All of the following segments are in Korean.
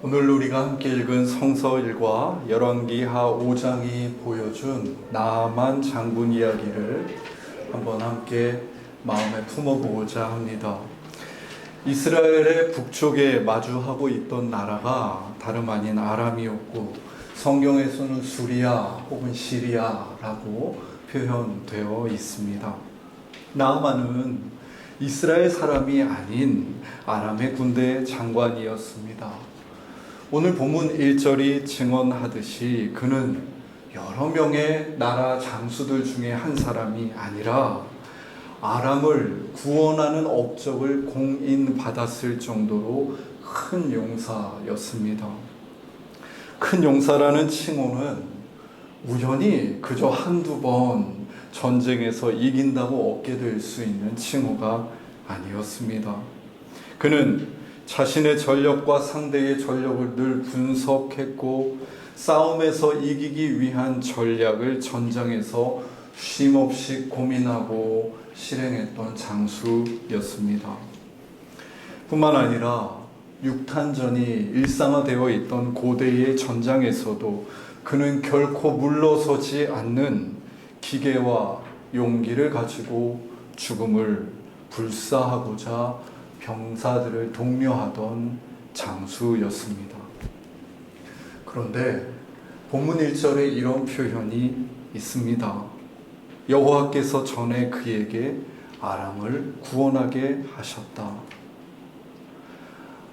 오늘 우리가 함께 읽은 성서일과 열왕기하 5장이 보여준 나아만 장군 이야기를 한번 함께 마음에 품어보고자 합니다. 이스라엘의 북쪽에 마주하고 있던 나라가 다름 아닌 아람이었고, 성경에서는 수리아 혹은 시리아라고 표현되어 있습니다. 나아만은 이스라엘 사람이 아닌 아람의 군대 장관이었습니다. 오늘 본문 1절이 증언하듯이 그는 여러 명의 나라 장수들 중에 한 사람이 아니라 아람을 구원하는 업적을 공인받았을 정도로 큰 용사였습니다. 큰 용사라는 칭호는 우연히 그저 한두 번 전쟁에서 이긴다고 얻게 될 수 있는 칭호가 아니었습니다. 그는 자신의 전력과 상대의 전력을 늘 분석했고, 싸움에서 이기기 위한 전략을 전장에서 쉼없이 고민하고 실행했던 장수였습니다. 뿐만 아니라 육탄전이 일상화되어 있던 고대의 전장에서도 그는 결코 물러서지 않는 기계와 용기를 가지고 죽음을 불사하고자 병사들을 독려하던 장수였습니다. 그런데 본문 1절에 이런 표현이 있습니다. 여호와께서 전에 그에게 아람을 구원하게 하셨다.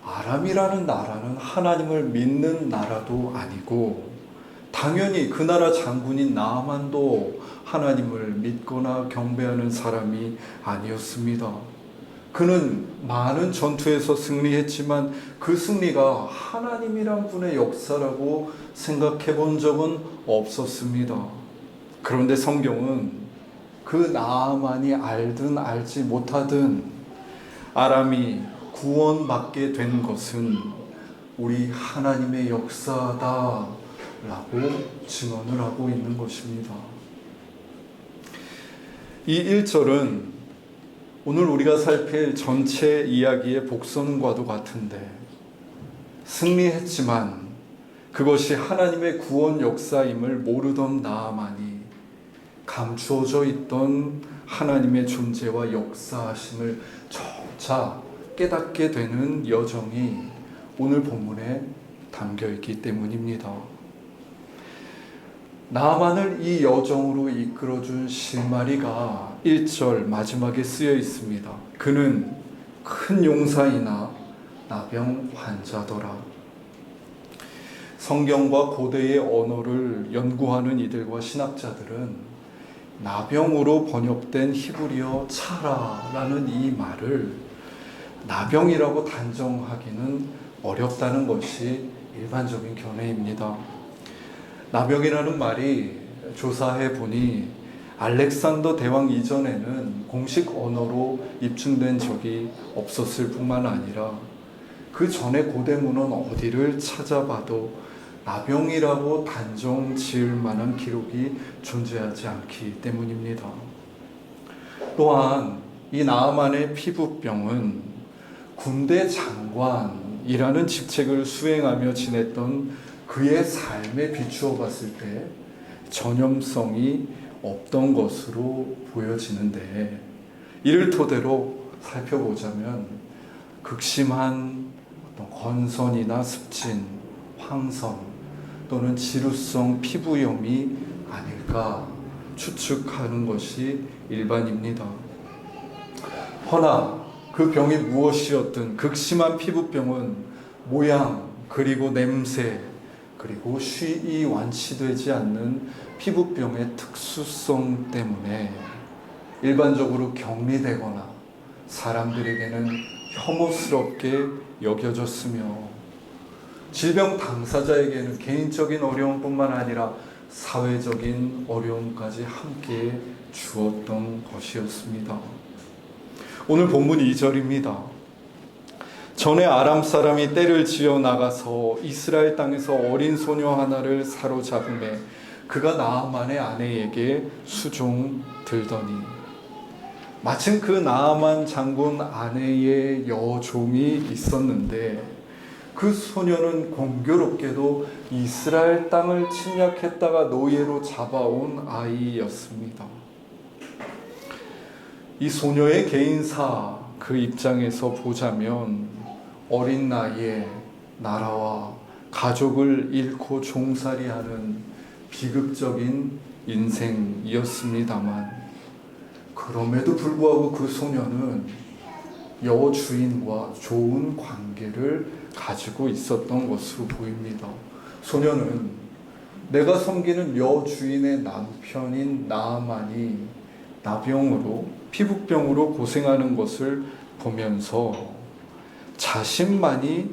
아람이라는 나라는 하나님을 믿는 나라도 아니고, 당연히 그 나라 장군인 나아만도 하나님을 믿거나 경배하는 사람이 아니었습니다. 그는 많은 전투에서 승리했지만 그 승리가 하나님이란 분의 역사라고 생각해 본 적은 없었습니다. 그런데 성경은 그 나아만이 알든 알지 못하든 아람이 구원받게 된 것은 우리 하나님의 역사다라고 증언을 하고 있는 것입니다. 이 1절은 오늘 우리가 살필 전체 이야기의 복선과도 같은데, 승리했지만 그것이 하나님의 구원 역사임을 모르던 나아만이 감추어져 있던 하나님의 존재와 역사하심을 점차 깨닫게 되는 여정이 오늘 본문에 담겨 있기 때문입니다. 나아만을 이 여정으로 이끌어준 실마리가 1절 마지막에 쓰여 있습니다. 그는 큰 용사이나 나병 환자더라. 성경과 고대의 언어를 연구하는 이들과 신학자들은 나병으로 번역된 히브리어 차라라는 이 말을 나병이라고 단정하기는 어렵다는 것이 일반적인 견해입니다. 나병이라는 말이 조사해 보니 알렉산더 대왕 이전에는 공식 언어로 입증된 적이 없었을 뿐만 아니라 그 전에 고대 문헌 어디를 찾아봐도 나병이라고 단정 지을 만한 기록이 존재하지 않기 때문입니다. 또한 이 나아만의 피부병은 군대 장관이라는 직책을 수행하며 지냈던 그의 삶에 비추어 봤을 때 전염성이 없던 것으로 보여지는데, 이를 토대로 살펴보자면 극심한 어떤 건선이나 습진, 황선 또는 지루성 피부염이 아닐까 추측하는 것이 일반입니다. 허나 그 병이 무엇이었든 극심한 피부병은 모양 그리고 냄새 그리고 쉬이 완치되지 않는 피부병의 특수성 때문에 일반적으로 격리되거나 사람들에게는 혐오스럽게 여겨졌으며, 질병 당사자에게는 개인적인 어려움뿐만 아니라 사회적인 어려움까지 함께 주었던 것이었습니다. 오늘 본문 2절입니다. 전에 아람 사람이 떼를 지어 나가서 이스라엘 땅에서 어린 소녀 하나를 사로잡음에 그가 나아만의 아내에게 수종들더니, 마침 그 나아만 장군 아내의 여종이 있었는데 그 소녀는 공교롭게도 이스라엘 땅을 침략했다가 노예로 잡아온 아이였습니다. 이 소녀의 개인사 그 입장에서 보자면 어린 나이에 나라와 가족을 잃고 종살이하는 비극적인 인생이었습니다만, 그럼에도 불구하고 그 소녀는 여주인과 좋은 관계를 가지고 있었던 것으로 보입니다. 소녀는 내가 섬기는 여주인의 남편인 나아만이 나병으로, 피부병으로 고생하는 것을 보면서 자신만이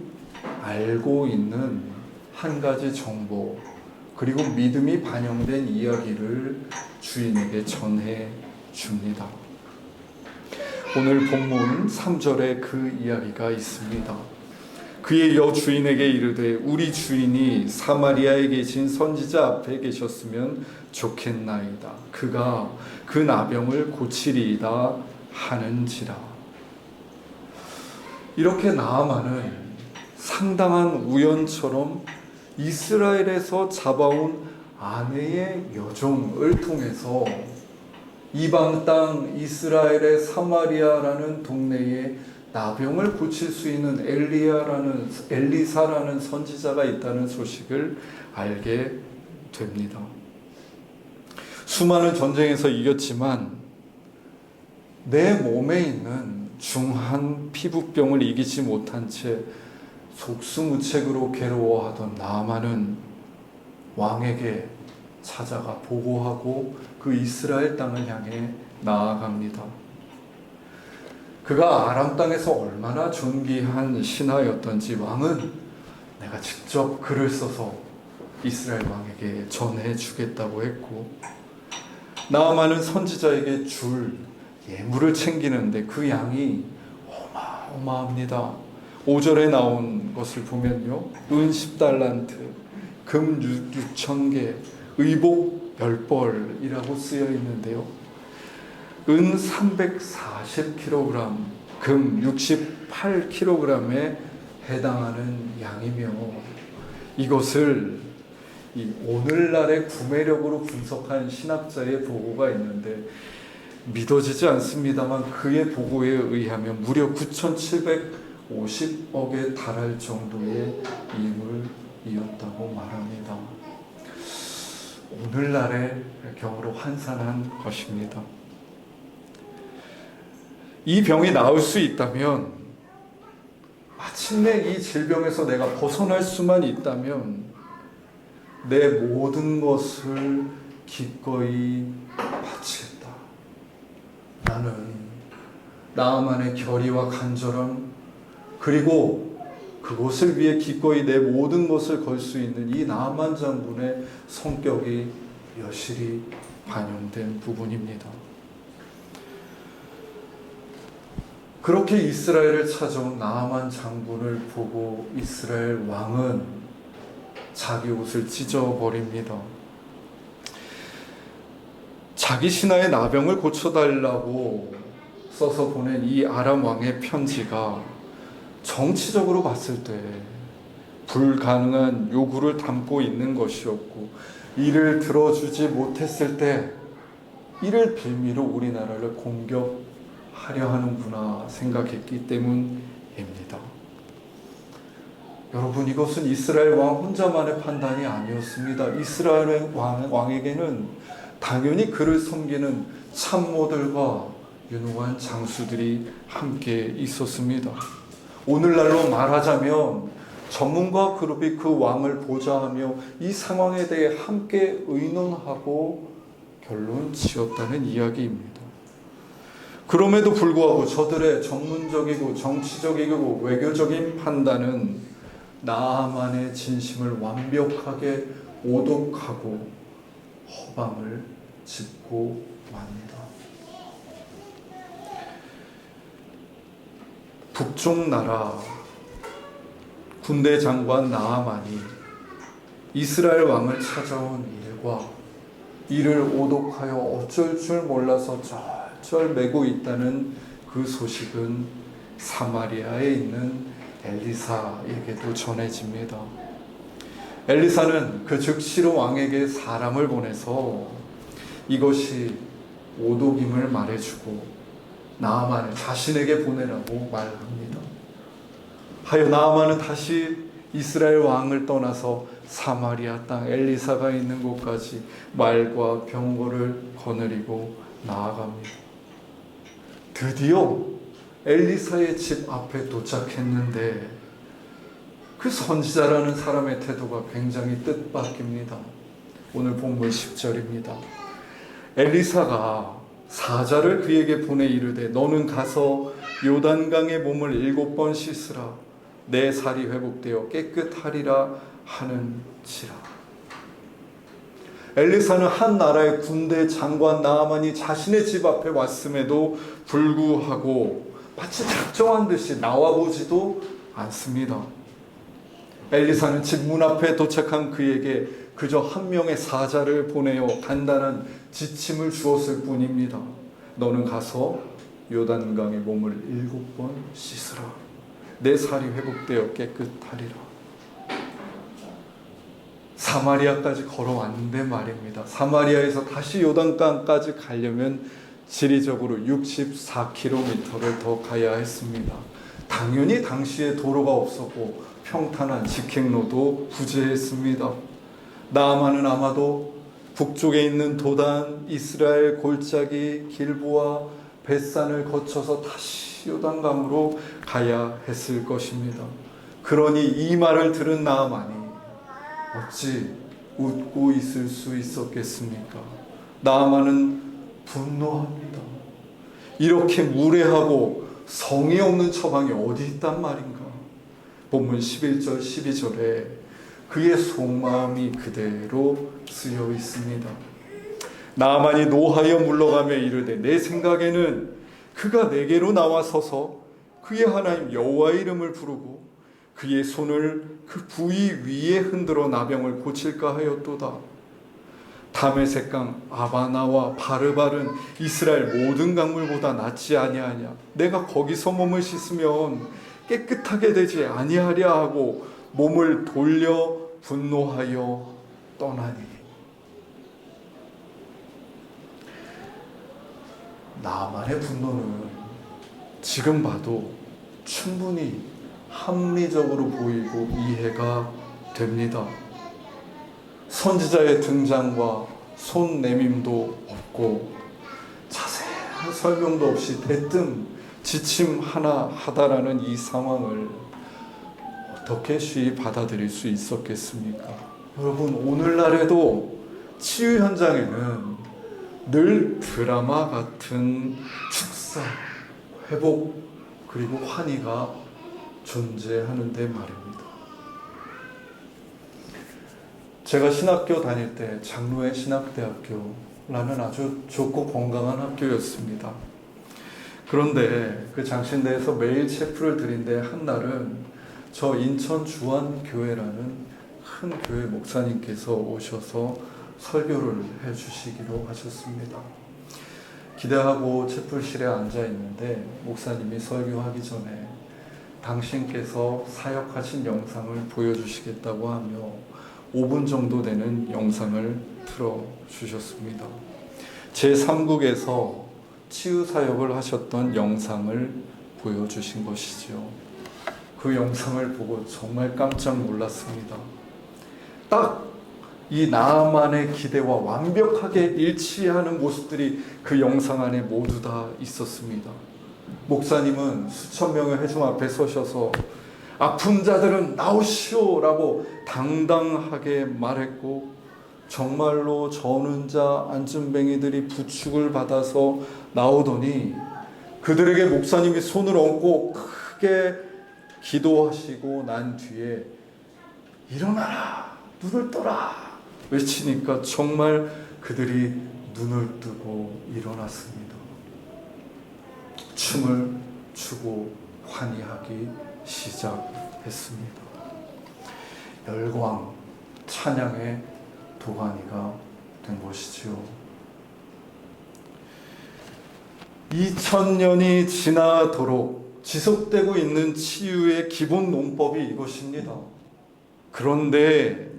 알고 있는 한 가지 정보, 그리고 믿음이 반영된 이야기를 주인에게 전해 줍니다. 오늘 본문 3절에 그 이야기가 있습니다. 그의 여주인에게 이르되 우리 주인이 사마리아에 계신 선지자 앞에 계셨으면 좋겠나이다. 그가 그 나병을 고치리이다 하는지라. 이렇게 나아만은 상당한 우연처럼 이스라엘에서 잡아온 아내의 여종을 통해서 이방 땅 이스라엘의 사마리아라는 동네에 나병을 고칠 수 있는 엘리사라는 선지자가 있다는 소식을 알게 됩니다. 수많은 전쟁에서 이겼지만 내 몸에 있는 중한 피부병을 이기지 못한 채 속수무책으로 괴로워하던 나아만은 왕에게 찾아가 보고하고 그 이스라엘 땅을 향해 나아갑니다. 그가 아람 땅에서 얼마나 존귀한 신하였던지 왕은 내가 직접 글을 써서 이스라엘 왕에게 전해주겠다고 했고, 나아만은 선지자에게 줄 예물을 챙기는데 그 양이 어마어마합니다. 5절에 나온 것을 보면요, 은 10달란트, 금 6,000개, 의복 10벌이라고 쓰여 있는데요, 은 340kg, 금 68kg에 해당하는 양이며, 이것을 이 오늘날의 구매력으로 분석한 신학자의 보고가 있는데 믿어지지 않습니다만, 그의 보고에 의하면 무려 9,750억에 달할 정도의 인물이었다고 말합니다. 오늘날의 경우로 환산한 것입니다. 이 병이 나을 수 있다면, 마침내 이 질병에서 내가 벗어날 수만 있다면 내 모든 것을 기꺼이 바치겠다. 나는 나아만의 결의와 간절함, 그리고 그것을 위해 기꺼이 내 모든 것을 걸 수 있는 이 나아만 장군의 성격이 여실히 반영된 부분입니다. 그렇게 이스라엘을 찾아온 나아만 장군을 보고 이스라엘 왕은 자기 옷을 찢어버립니다. 자기 신하의 나병을 고쳐달라고 써서 보낸 이 아람 왕의 편지가 정치적으로 봤을 때 불가능한 요구를 담고 있는 것이었고, 이를 들어주지 못했을 때 이를 빌미로 우리나라를 공격하려 하는구나 생각했기 때문입니다. 여러분, 이것은 이스라엘 왕 혼자만의 판단이 아니었습니다. 이스라엘 왕에게는 당연히 그를 섬기는 참모들과 유능한 장수들이 함께 있었습니다. 오늘날로 말하자면 전문가 그룹이 그 왕을 보좌하며 이 상황에 대해 함께 의논하고 결론 지었다는 이야기입니다. 그럼에도 불구하고 저들의 전문적이고 정치적이고 외교적인 판단은 나아만의 진심을 완벽하게 오독하고 허방을 짚고 맙니다. 북쪽 나라 군대 장관 나아만이 이스라엘 왕을 찾아온 일과 이를 오독하여 어쩔 줄 몰라서 쩔쩔매고 있다는 그 소식은 사마리아에 있는 엘리사에게도 전해집니다. 엘리사는 그 즉시로 왕에게 사람을 보내서 이것이 오독임을 말해주고 나아만을 자신에게 보내라고 말합니다. 하여 나아만은 다시 이스라엘 왕을 떠나서 사마리아 땅 엘리사가 있는 곳까지 말과 병거를 거느리고 나아갑니다. 드디어 엘리사의 집 앞에 도착했는데 그 선지자라는 사람의 태도가 굉장히 뜻밖입니다. 오늘 본문 10절입니다. 엘리사가 사자를 그에게 보내 이르되 너는 가서 요단강에 몸을 7번 씻으라. 내 살이 회복되어 깨끗하리라 하는지라. 엘리사는 한 나라의 군대 장관 나아만이 자신의 집 앞에 왔음에도 불구하고 마치 작정한 듯이 나와보지도 않습니다. 엘리사는 집 문 앞에 도착한 그에게 그저 한 명의 사자를 보내어 간단한 지침을 주었을 뿐입니다. 너는 가서 요단강에 몸을 7번 씻으라. 내 살이 회복되어 깨끗하리라. 사마리아까지 걸어왔는데 말입니다. 사마리아에서 다시 요단강까지 가려면 지리적으로 64km를 더 가야 했습니다. 당연히 당시에 도로가 없었고 평탄한 직행로도 부재했습니다. 나아만은 아마도 북쪽에 있는 도단, 이스라엘 골짜기, 길보아, 벳산을 거쳐서 다시 요단강으로 가야 했을 것입니다. 그러니 이 말을 들은 나아만이 어찌 웃고 있을 수 있었겠습니까? 나아만은 분노합니다. 이렇게 무례하고 성의 없는 처방이 어디 있단 말인가? 본문 11절 12절에 그의 속마음이 그대로 쓰여 있습니다. 나아만이 노하여 물러가며 이르되 내 생각에는 그가 내게로 나와서서 그의 하나님 여호와의 이름을 부르고 그의 손을 그 부위 위에 흔들어 나병을 고칠까 하였도다. 다메섹강 아바나와 바르발은 이스라엘 모든 강물보다 낫지 아니하냐. 내가 거기서 몸을 씻으면 깨끗하게 되지 아니하랴 하고 몸을 돌려 분노하여 떠나니. 나만의 분노는 지금 봐도 충분히 합리적으로 보이고 이해가 됩니다. 선지자의 등장과 손 내밈도 없고 자세한 설명도 없이 대뜸 지침 하나 하다라는 이 상황을 어떻게 쉬이 받아들일 수 있었겠습니까? 여러분, 오늘날에도 치유 현장에는 늘 드라마 같은 축사, 회복, 그리고 환희가 존재하는데 말입니다. 제가 신학교 다닐 때 장로회 신학대학교라는 아주 좋고 건강한 학교였습니다. 그런데 그 장신대에서 매일 체프를 드린데 한 날은 저 인천 주안교회라는 큰 교회 목사님께서 오셔서 설교를 해주시기로 하셨습니다. 기대하고 채플실에 앉아 있는데 목사님이 설교하기 전에 당신께서 사역하신 영상을 보여주시겠다고 하며 5분 정도 되는 영상을 틀어주셨습니다. 제3국에서 치유사역을 하셨던 영상을 보여주신 것이죠. 그 영상을 보고 정말 깜짝 놀랐습니다. 딱 이 나아만의 기대와 완벽하게 일치하는 모습들이 그 영상 안에 모두 다 있었습니다. 목사님은 수천 명의 회중 앞에 서셔서 아픈 자들은 나오시오 라고 당당하게 말했고, 정말로 저는 자 안진뱅이들이 부축을 받아서 나오더니 그들에게 목사님이 손을 얹고 크게 기도하시고 난 뒤에 일어나라, 눈을 떠라 외치니까 정말 그들이 눈을 뜨고 일어났습니다. 춤을 추고 환희하기 시작했습니다. 열광, 찬양의 도가니가 된 것이지요. 2000년이 지나도록 지속되고 있는 치유의 기본 논법이 이것입니다. 그런데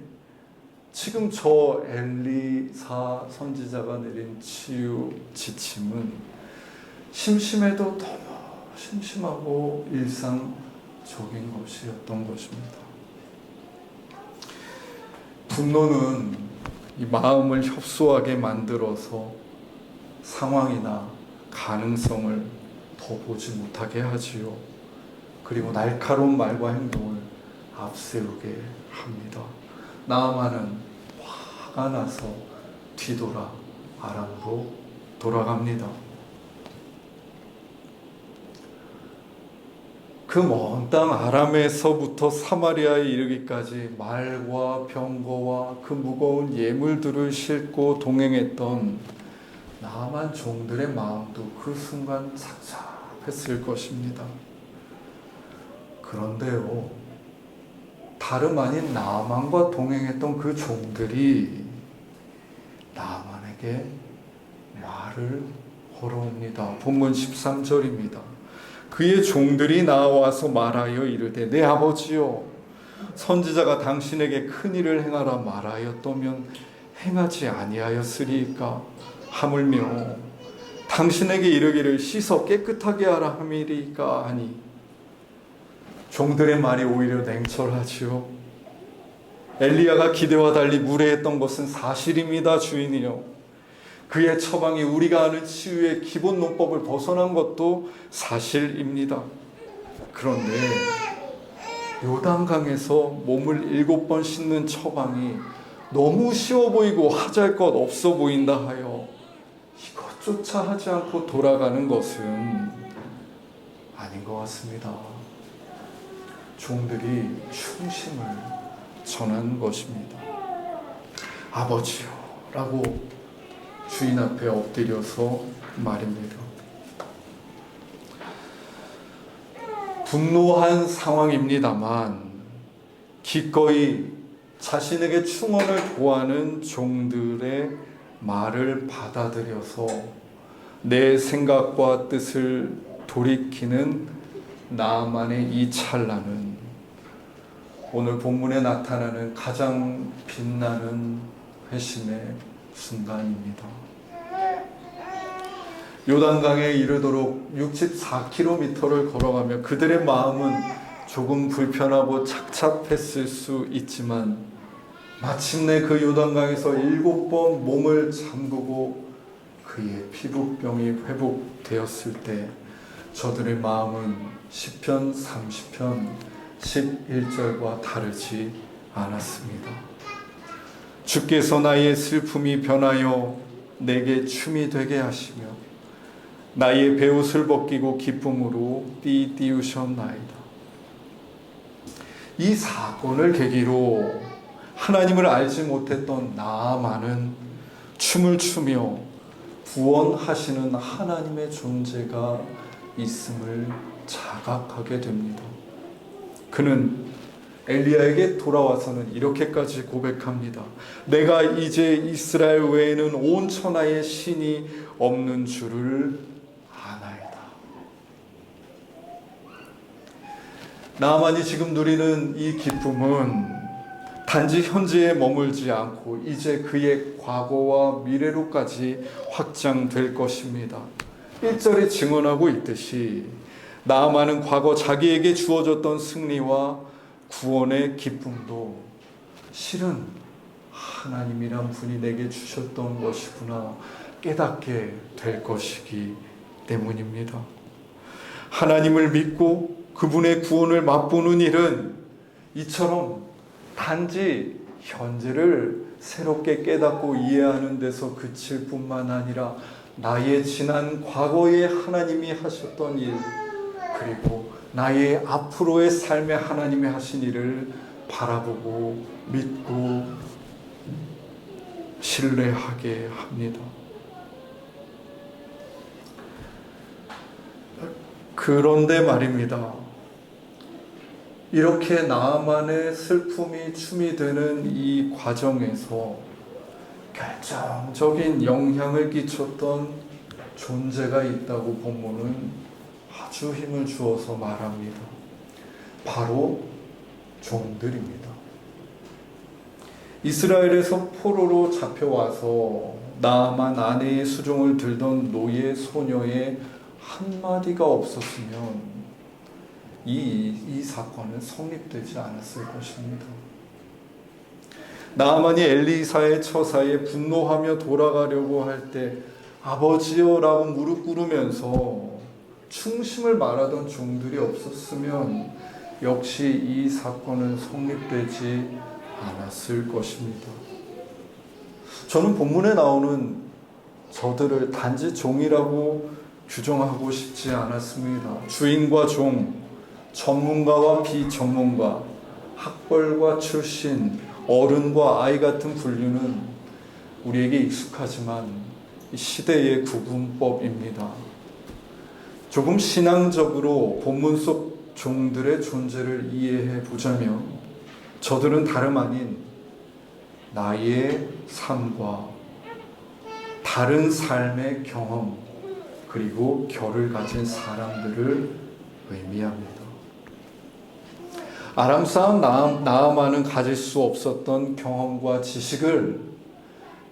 지금 저 엘리사 선지자가 내린 치유 지침은 심심해도 너무 심심하고 일상적인 것이었던 것입니다. 분노는 이 마음을 협소하게 만들어서 상황이나 가능성을 더 보지 못하게 하지요. 그리고 날카로운 말과 행동을 앞세우게 합니다. 나아만은 화가 나서 뒤돌아 아람으로 돌아갑니다. 그 먼 땅 아람에서부터 사마리아에 이르기까지 말과 병거와 그 무거운 예물들을 싣고 동행했던 나아만 종들의 마음도 그 순간 착잡했을 것입니다. 그런데요, 다름 아닌 나아만과 동행했던 그 종들이 나아만에게 말을 걸어옵니다. 본문 13절입니다. 그의 종들이 나와서 말하여 이르되 내 아버지여 선지자가 당신에게 큰 일을 행하라 말하였다면 행하지 아니하였으리이까 하물며 당신에게 이르기를 씻어 깨끗하게 하라 함이리이까 하니 종들의 말이 오히려 냉철하지요. 엘리야가 기대와 달리 무례했던 것은 사실입니다. 주인이요, 그의 처방이 우리가 아는 치유의 기본 논법을 벗어난 것도 사실입니다. 그런데 요단강에서 몸을 7번 씻는 처방이 너무 쉬워 보이고 하잘 것 없어 보인다 하여 이것조차 하지 않고 돌아가는 것은 아닌 것 같습니다. 종들이 충심을 전한 것입니다. 아버지요 라고 주인 앞에 엎드려서 말입니다. 분노한 상황입니다만 기꺼이 자신에게 충원을 구하는 종들의 말을 받아들여서 내 생각과 뜻을 돌이키는 나아만의 이 찰나는 오늘 본문에 나타나는 가장 빛나는 회심의 순간입니다. 요단강에 이르도록 64km를 걸어가며 그들의 마음은 조금 불편하고 착잡했을 수 있지만 마침내 그 요단강에서 7번 몸을 잠그고 그의 피부병이 회복되었을 때 저들의 마음은 시편 30편 11절과 다르지 않았습니다. 주께서 나의 슬픔이 변하여 내게 춤이 되게 하시며 나의 베옷을 벗기고 기쁨으로 띠우셨나이다. 이 사건을 계기로 하나님을 알지 못했던 나아만은 춤을 추며 구원하시는 하나님의 존재가 있음을 자각하게 됩니다. 그는 엘리야에게 돌아와서는 이렇게까지 고백합니다. 내가 이제 이스라엘 외에는 온 천하에 신이 없는 줄을 아나이다. 나만이 지금 누리는 이 기쁨은 단지 현재에 머물지 않고 이제 그의 과거와 미래로까지 확장될 것입니다. 1절에 증언하고 있듯이 나아만은 과거 자기에게 주어졌던 승리와 구원의 기쁨도 실은 하나님이란 분이 내게 주셨던 것이구나 깨닫게 될 것이기 때문입니다. 하나님을 믿고 그분의 구원을 맛보는 일은 이처럼 단지 현재를 새롭게 깨닫고 이해하는 데서 그칠 뿐만 아니라 나의 지난 과거에 하나님이 하셨던 일, 그리고 나의 앞으로의 삶에 하나님이 하신 일을 바라보고 믿고 신뢰하게 합니다. 그런데 말입니다. 이렇게 나아만의 슬픔이 춤이 되는 이 과정에서 결정적인 영향을 끼쳤던 존재가 있다고 본문은 아주 힘을 주어서 말합니다. 바로 종들입니다. 이스라엘에서 포로로 잡혀와서 나아만 아내의 수종을 들던 노예 소녀의 한마디가 없었으면 이 사건은 성립되지 않았을 것입니다. 나아만이 엘리사의 처사에 분노하며 돌아가려고 할 때 아버지여 라고 무릎 꿇으면서 충심을 말하던 종들이 없었으면 역시 이 사건은 성립되지 않았을 것입니다. 저는 본문에 나오는 저들을 단지 종이라고 규정하고 싶지 않았습니다. 주인과 종, 전문가와 비전문가, 학벌과 출신, 어른과 아이 같은 분류는 우리에게 익숙하지만 시대의 구분법입니다. 조금 신앙적으로 본문 속 종들의 존재를 이해해 보자면 저들은 다름 아닌 나의 삶과 다른 삶의 경험 그리고 결을 가진 사람들을 의미합니다. 아람 사람 나아만은 가질 수 없었던 경험과 지식을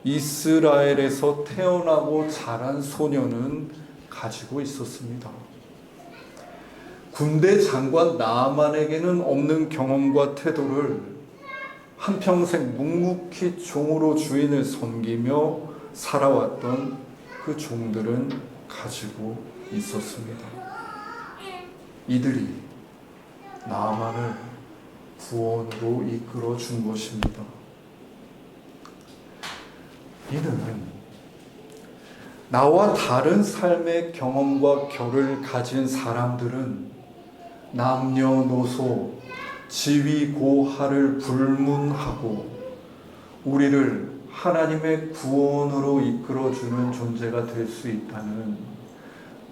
이스라엘에서 태어나고 자란 소녀는 가지고 있었습니다. 군대 장관 나아만에게는 없는 경험과 태도를 한평생 묵묵히 종으로 주인을 섬기며 살아왔던 그 종들은 가지고 있었습니다. 이들이 나아만을 구원으로 이끌어 준 것입니다. 이는 나와 다른 삶의 경험과 결을 가진 사람들은 남녀노소, 지위고하를 불문하고 우리를 하나님의 구원으로 이끌어주는 존재가 될 수 있다는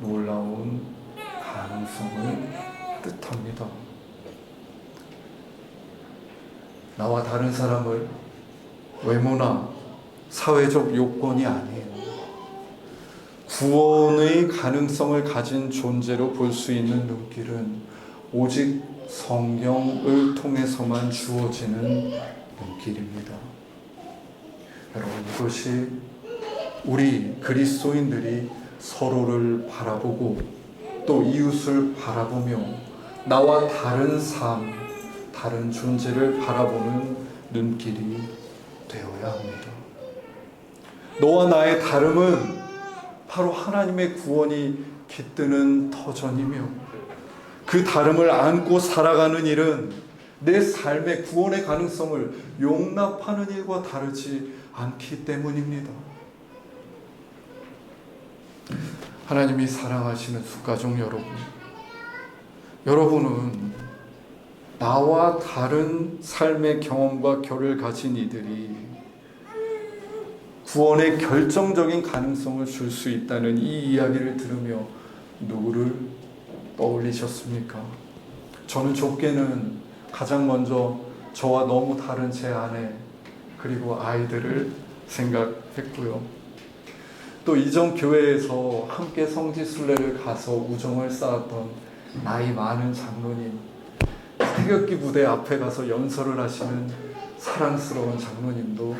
놀라운 가능성을 뜻합니다. 나와 다른 사람을 외모나 사회적 요건이 아닌 구원의 가능성을 가진 존재로 볼 수 있는 눈길은 오직 성경을 통해서만 주어지는 눈길입니다. 여러분, 이것이 우리 그리스도인들이 서로를 바라보고 또 이웃을 바라보며 나와 다른 삶, 다른 존재를 바라보는 눈길이 되어야 합니다. 너와 나의 다름은 바로 하나님의 구원이 깃드는 터전이며 그 다름을 안고 살아가는 일은 내 삶의 구원의 가능성을 용납하는 일과 다르지 않기 때문입니다. 하나님이 사랑하시는 수가족 여러분, 여러분은 나와 다른 삶의 경험과 결을 가진 이들이 구원의 결정적인 가능성을 줄 수 있다는 이 이야기를 들으며 누구를 떠올리셨습니까? 저는 좁게는 가장 먼저 저와 너무 다른 제 아내 그리고 아이들을 생각했고요. 또 이전 교회에서 함께 성지순례를 가서 우정을 쌓았던 나이 많은 장로님, 태극기 부대 앞에 가서 연설을 하시는 사랑스러운 장로님도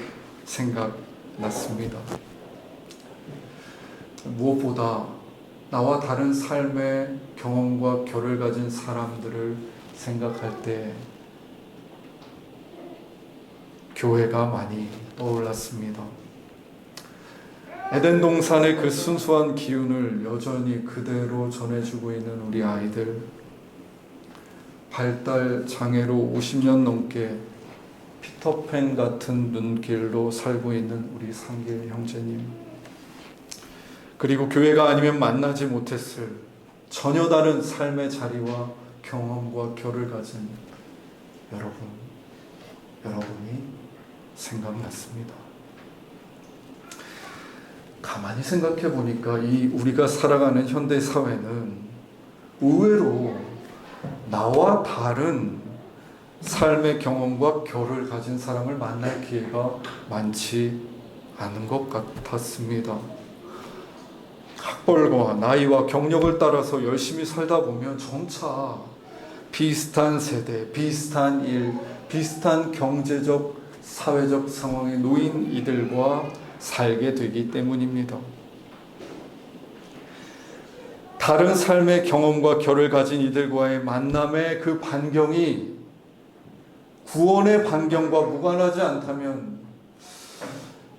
생각났습니다. 무엇보다 나와 다른 삶의 경험과 결을 가진 사람들을 생각할 때 교회가 많이 떠올랐습니다. 에덴 동산의 그 순수한 기운을 여전히 그대로 전해주고 있는 우리 아이들, 발달 장애로 50년 넘게 피터팬 같은 눈길로 살고 있는 우리 상길 형제님, 그리고 교회가 아니면 만나지 못했을 전혀 다른 삶의 자리와 경험과 결을 가진 여러분이 생각났습니다. 가만히 생각해 보니까 우리가 살아가는 현대 사회는 의외로 나와 다른 삶의 경험과 결을 가진 사람을 만날 기회가 많지 않은 것 같았습니다. 학벌과 나이와 경력을 따라서 열심히 살다 보면 점차 비슷한 세대, 비슷한 일, 비슷한 경제적, 사회적 상황에 놓인 이들과 살게 되기 때문입니다. 다른 삶의 경험과 결을 가진 이들과의 만남의 그 반경이 구원의 반경과 무관하지 않다면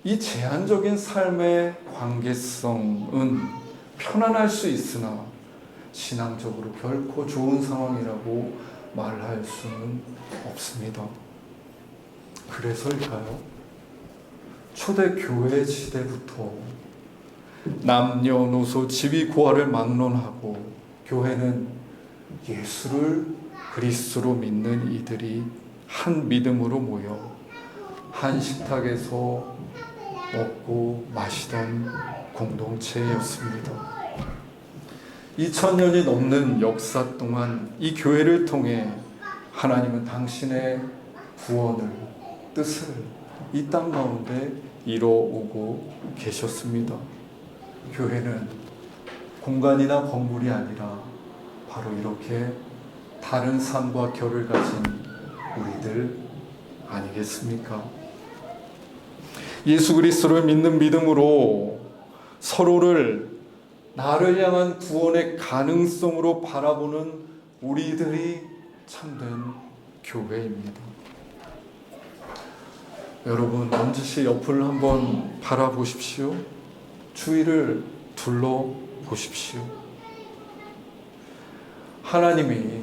이 제한적인 삶의 관계성은 편안할 수 있으나 신앙적으로 결코 좋은 상황이라고 말할 수는 없습니다. 그래서일까요? 초대교회 시대부터 남녀노소 지위고하를 막론하고 교회는 예수를 그리스도로 믿는 이들이 한 믿음으로 모여 한 식탁에서 먹고 마시던 공동체였습니다. 2000년이 넘는 역사 동안 이 교회를 통해 하나님은 당신의 구원을, 뜻을 이 땅 가운데 이뤄오고 계셨습니다. 교회는 공간이나 건물이 아니라 바로 이렇게 다른 삶과 결을 가진 우리들 아니겠습니까? 예수 그리스도를 믿는 믿음으로 서로를 나를 향한 구원의 가능성으로 바라보는 우리들이 참된 교회입니다. 여러분, 반드시 옆을 한번 바라보십시오. 주위를 둘러보십시오. 하나님이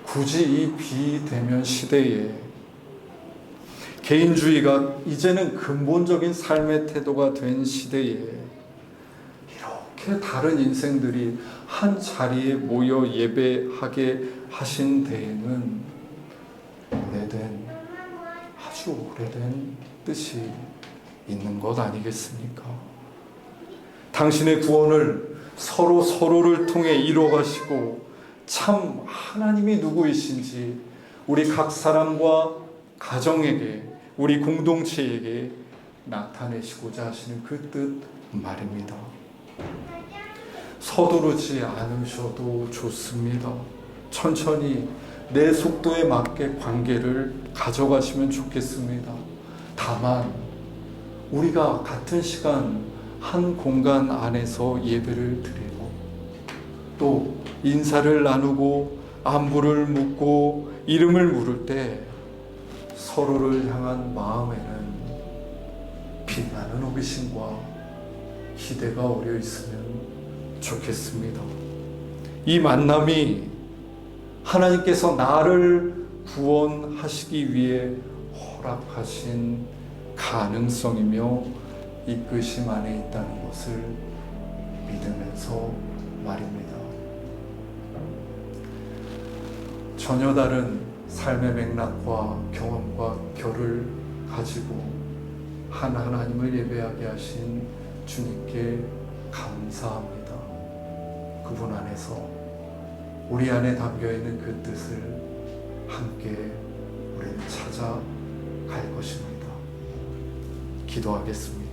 굳이 이 비대면 시대에 개인주의가 이제는 근본적인 삶의 태도가 된 시대에 이렇게 다른 인생들이 한 자리에 모여 예배하게 하신 데에는 아주 오래된 뜻이 있는 것 아니겠습니까? 당신의 구원을 서로를 통해 이루어가시고 참 하나님이 누구이신지 우리 각 사람과 가정에게, 우리 공동체에게 나타내시고자 하시는 그 뜻 말입니다. 서두르지 않으셔도 좋습니다. 천천히 내 속도에 맞게 관계를 가져가시면 좋겠습니다. 다만 우리가 같은 시간 한 공간 안에서 예배를 드리고 또 인사를 나누고 안부를 묻고 이름을 물을 때 서로를 향한 마음에는 빛나는 호기심과 기대가 어려 있으면 좋겠습니다. 이 만남이 하나님께서 나를 구원하시기 위해 허락하신 가능성이며 이끄심 안에 있다는 것을 믿으면서 말입니다. 전혀 다른 삶의 맥락과 경험과 결을 가지고 한 하나님을 예배하게 하신 주님께 감사합니다. 그분 안에서 우리 안에 담겨있는 그 뜻을 함께 우리는 찾아갈 것입니다. 기도하겠습니다.